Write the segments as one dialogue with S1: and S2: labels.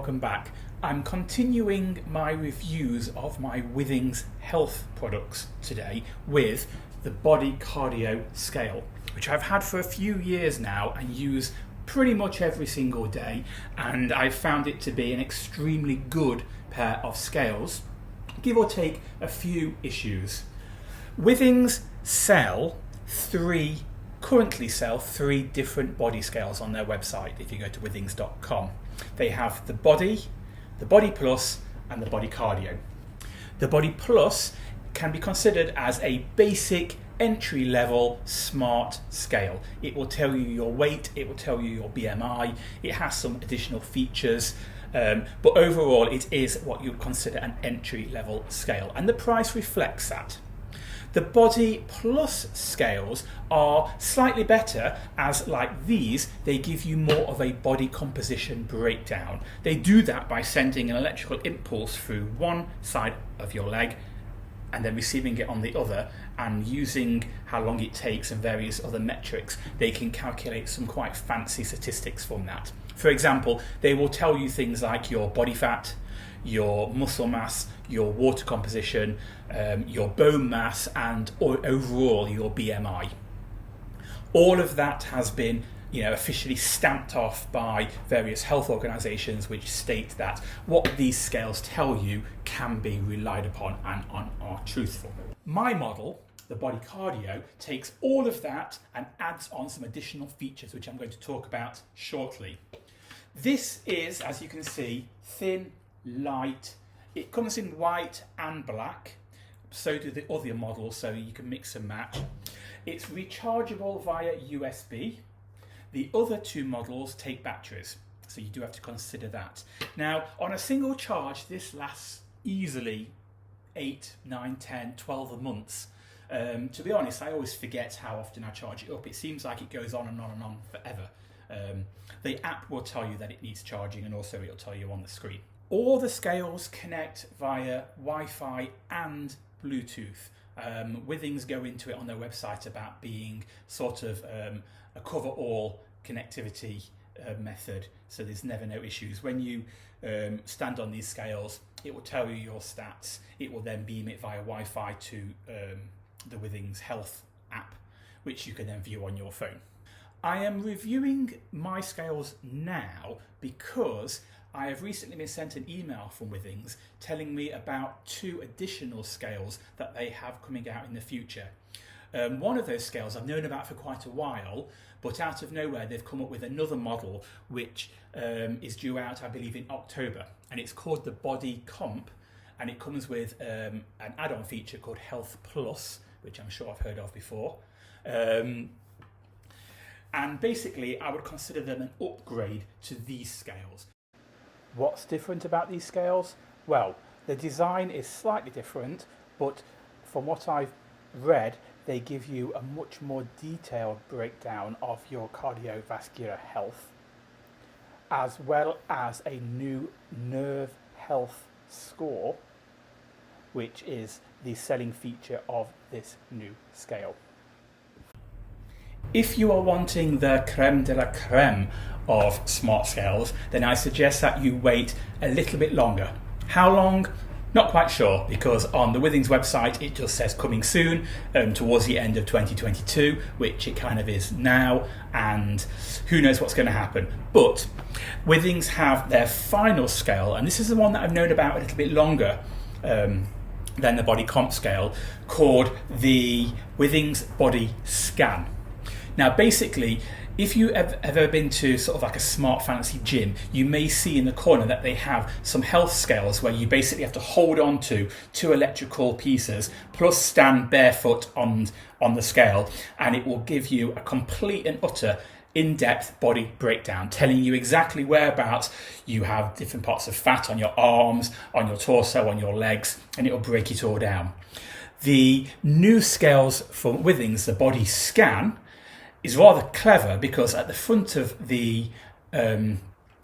S1: welcome back. I'm continuing my reviews of my Withings health products today with the Body Cardio Scale, which I've had for a few years now and use pretty much every single day, and I've found it to be an extremely good pair of scales, give or take a few issues. Withings currently sell three different body scales on their website if you go to withings.com. They have the Body Plus and the Body Cardio. The Body Plus can be considered as a basic entry-level smart scale. It will tell you your weight, it will tell you your BMI, it has some additional features, but overall it is what you would consider an entry-level scale, and the price reflects that. The Body Plus scales are slightly better, as like these, they give you more of a body composition breakdown. They do that by sending an electrical impulse through one side of your leg and then receiving it on the other, and using how long it takes and various other metrics, they can calculate some quite fancy statistics from that. For example, they will tell you things like your body fat, your muscle mass, your water composition, your bone mass, and overall your BMI. All of that has been officially stamped off by various health organisations, which state that what these scales tell you can be relied upon and are truthful. My model, the Body Cardio, takes all of that and adds on some additional features, which I'm going to talk about shortly. This is, as you can see, thin, light. It comes in white and black, so do the other models, so you can mix and match. It's rechargeable via USB. The other two models take batteries, so you do have to consider that. Now, on a single charge, this lasts easily 8, 9, 10, 12 months. To be honest, I always forget how often I charge it up. It seems like it goes on and on and on forever. The app will tell you that it needs charging, and also it'll tell you on the screen. All the scales connect via Wi-Fi and Bluetooth. Withings go into it on their website about being sort of a cover-all connectivity method, so there's never no issues. When you stand on these scales, it will tell you your stats. It will then beam it via Wi-Fi to the Withings Health app, which you can then view on your phone. I am reviewing my scales now because I have recently been sent an email from Withings telling me about 2 additional scales that they have coming out in the future. One of those scales I've known about for quite a while, but out of nowhere they've come up with another model which is due out, I believe, in October, and it's called the Body Comp, and it comes with an add-on feature called Health Plus, which I'm sure I've heard of before. And basically I would consider them an upgrade to these scales. What's different about these scales? Well, the design is slightly different, but from what I've read, they give you a much more detailed breakdown of your cardiovascular health, as well as a new nerve health score, which is the selling feature of this new scale. If you are wanting the creme de la creme of smart scales, then I suggest that you wait a little bit longer. How long? Not quite sure, because on the Withings website it just says coming soon, towards the end of 2022, which it kind of is now, and who knows what's going to happen. But Withings have their final scale, and this is the one that I've known about a little bit longer than the Body Comp scale, called the Withings Body Scan. Now basically, if you have ever been to sort of like a smart fancy gym, you may see in the corner that they have some health scales where you basically have to hold on to 2 electrical pieces plus stand barefoot on the scale, and it will give you a complete and utter in-depth body breakdown, telling you exactly whereabouts you have different parts of fat on your arms, on your torso, on your legs, and it will break it all down. The new scales from Withings, the Body Scan, is rather clever because at the front of the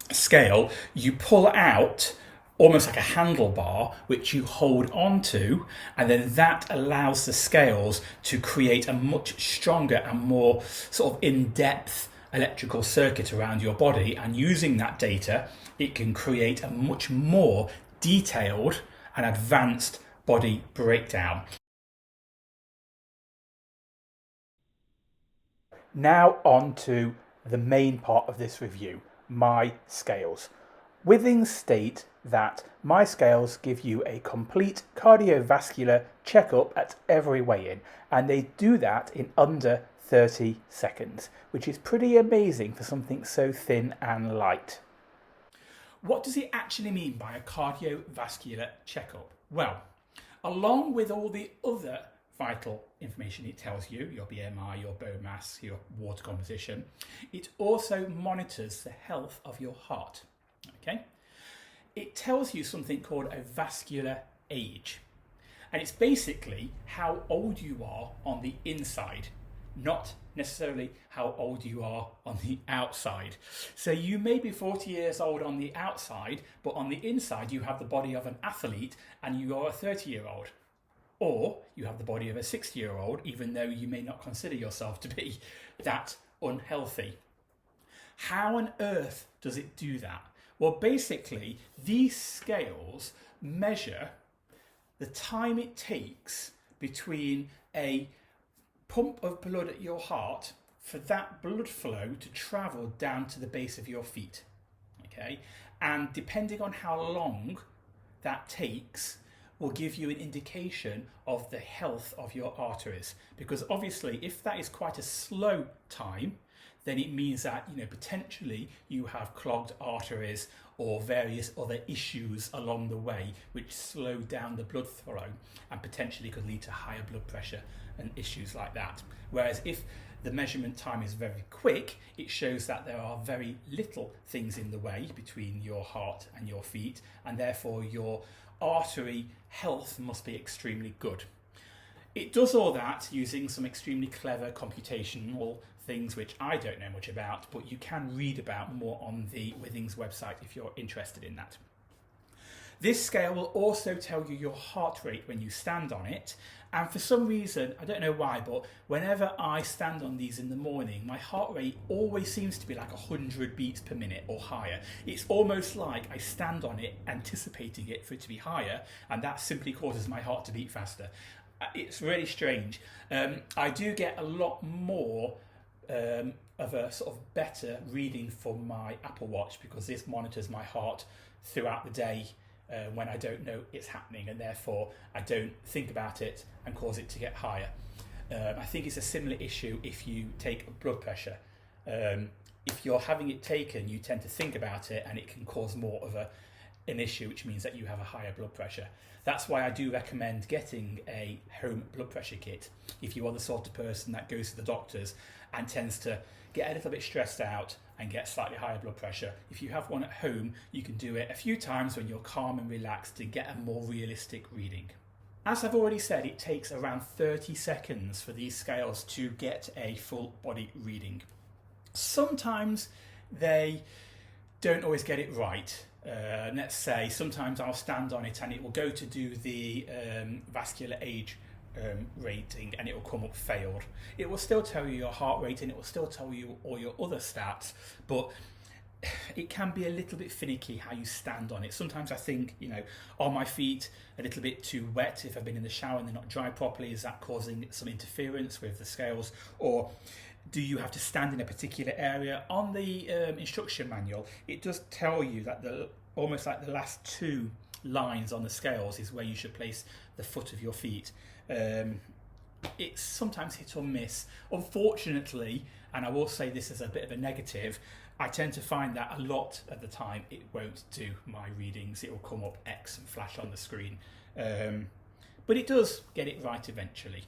S1: scale you pull out almost like a handlebar which you hold onto, and then that allows the scales to create a much stronger and more sort of in-depth electrical circuit around your body, and using that data, it can create a much more detailed and advanced body breakdown. Now on to the main part of this review, My Scales. Withings state that My Scales give you a complete cardiovascular checkup at every weigh-in, and they do that in under 30 seconds, which is pretty amazing for something so thin and light. What does it actually mean by a cardiovascular checkup? Well, along with all the other vital information it tells you, your BMI, your bone mass, your water composition, it also monitors the health of your heart. Okay? It tells you something called a vascular age. And it's basically how old you are on the inside, not necessarily how old you are on the outside. So you may be 40 years old on the outside, but on the inside you have the body of an athlete and you are a 30-year-old. Or you have the body of a 60-year-old, even though you may not consider yourself to be that unhealthy. How on earth does it do that? Well, basically, these scales measure the time it takes between a pump of blood at your heart for that blood flow to travel down to the base of your feet. Okay? And depending on how long that takes, will give you an indication of the health of your arteries. Because obviously, if that is quite a slow time, then it means that, potentially you have clogged arteries or various other issues along the way which slow down the blood flow and potentially could lead to higher blood pressure and issues like that. Whereas if the measurement time is very quick, it shows that there are very little things in the way between your heart and your feet, and therefore your artery health must be extremely good. It does all that using some extremely clever computational things which I don't know much about, but you can read about more on the Withings website if you're interested in that. This scale will also tell you your heart rate when you stand on it, and for some reason, I don't know why, but whenever I stand on these in the morning, my heart rate always seems to be like 100 beats per minute or higher. It's almost like I stand on it anticipating it for it to be higher, and that simply causes my heart to beat faster. It's really strange. I do get a lot more of a sort of better reading from my Apple Watch, because this monitors my heart throughout the day when I don't know it's happening, and therefore I don't think about it and cause it to get higher. I think it's a similar issue if you take blood pressure. If you're having it taken, you tend to think about it and it can cause more of an issue, which means that you have a higher blood pressure. That's why I do recommend getting a home blood pressure kit if you are the sort of person that goes to the doctors and tends to get a little bit stressed out and get slightly higher blood pressure. If you have one at home, you can do it a few times when you're calm and relaxed to get a more realistic reading. As I've already said, it takes around 30 seconds for these scales to get a full body reading. Sometimes they don't always get it right. Let's say sometimes I'll stand on it and it will go to do the vascular age rating and it will come up failed. It will still tell you your heart rate and it will still tell you all your other stats, but it can be a little bit finicky how you stand on it. Sometimes I think, are my feet a little bit too wet if I've been in the shower and they're not dry properly? Is that causing some interference with the scales? Or do you have to stand in a particular area? On the instruction manual, it does tell you that almost like the last two lines on the scales is where you should place the foot of your feet. It's sometimes hit or miss. Unfortunately, and I will say this as a bit of a negative, I tend to find that a lot of the time it won't do my readings. It will come up X and flash on the screen. But it does get it right eventually.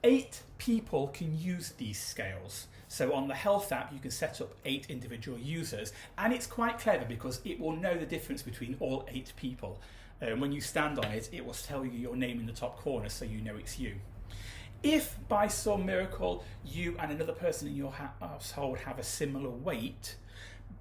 S1: 8 people can use these scales. So on the Health app, you can set up 8 individual users, and it's quite clever because it will know the difference between all 8 people. When you stand on it, it will tell you your name in the top corner so you know it's you. If by some miracle you and another person in your household have a similar weight,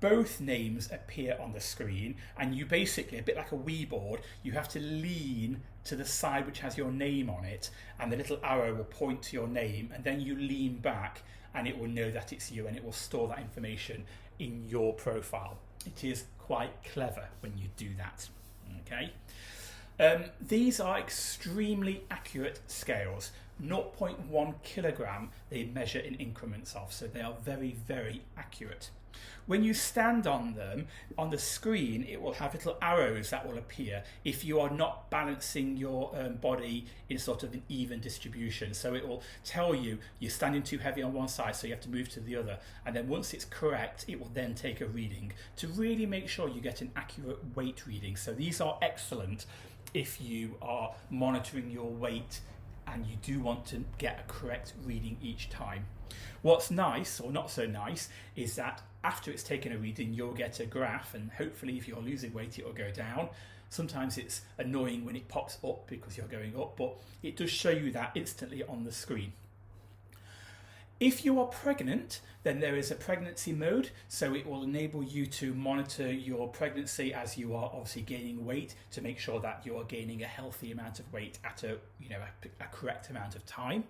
S1: both names appear on the screen, and you basically, a bit like a Wii board, you have to lean to the side which has your name on it, and the little arrow will point to your name, and then you lean back and it will know that it's you, and it will store that information in your profile. It is quite clever when you do that. Okay. These are extremely accurate scales. 0.1 kilogram they measure in increments of, so they are very, very accurate. When you stand on them, on the screen it will have little arrows that will appear if you are not balancing your body in sort of an even distribution. So it will tell you you're standing too heavy on one side, so you have to move to the other, and then once it's correct it will then take a reading to really make sure you get an accurate weight reading. So these are excellent if you are monitoring your weight and you do want to get a correct reading each time. What's nice, or not so nice, is that after it's taken a reading you'll get a graph, and hopefully if you're losing weight it will go down. Sometimes it's annoying when it pops up because you're going up, but it does show you that instantly on the screen. If you are pregnant, then there is a pregnancy mode, so it will enable you to monitor your pregnancy as you are obviously gaining weight to make sure that you are gaining a healthy amount of weight at a correct amount of time.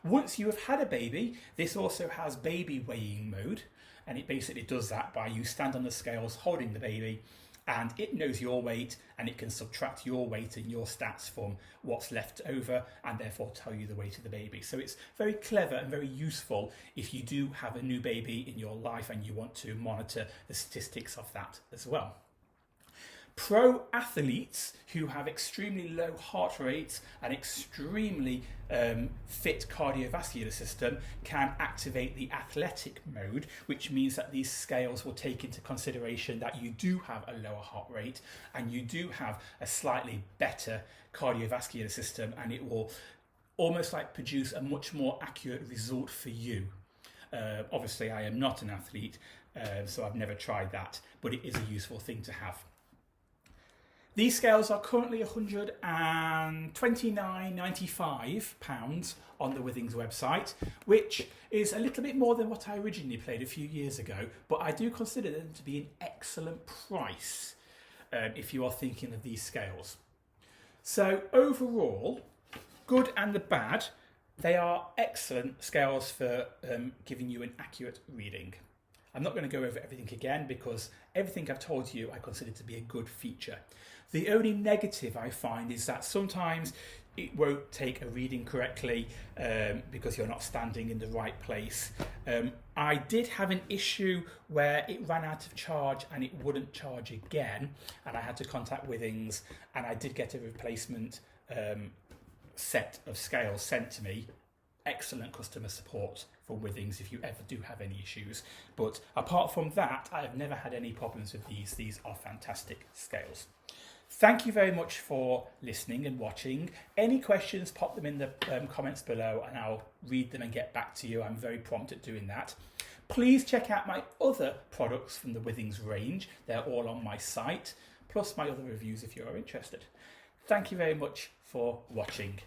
S1: Once you have had a baby, this also has baby weighing mode, and it basically does that by you stand on the scales holding the baby, and it knows your weight and it can subtract your weight and your stats from what's left over and therefore tell you the weight of the baby. So it's very clever and very useful if you do have a new baby in your life and you want to monitor the statistics of that as well. Pro athletes who have extremely low heart rates and extremely fit cardiovascular system can activate the athletic mode, which means that these scales will take into consideration that you do have a lower heart rate and you do have a slightly better cardiovascular system, and it will almost like produce a much more accurate result for you. Obviously I am not an athlete, so I've never tried that, but it is a useful thing to have. These scales are currently £129.95 on the Withings website, which is a little bit more than what I originally paid a few years ago, but I do consider them to be an excellent price if you are thinking of these scales. So overall, good and the bad, they are excellent scales for giving you an accurate reading. I'm not going to go over everything again because everything I've told you I consider to be a good feature. The only negative I find is that sometimes it won't take a reading correctly because you're not standing in the right place. I did have an issue where it ran out of charge and it wouldn't charge again, and I had to contact Withings, and I did get a replacement set of scales sent to me. Excellent customer support for Withings if you ever do have any issues. But apart from that, I have never had any problems with these. These are fantastic scales. Thank you very much for listening and watching. Any questions, pop them in the comments below and I'll read them and get back to you. I'm very prompt at doing that. Please check out my other products from the Withings range. They're all on my site, plus my other reviews if you are interested. Thank you very much for watching.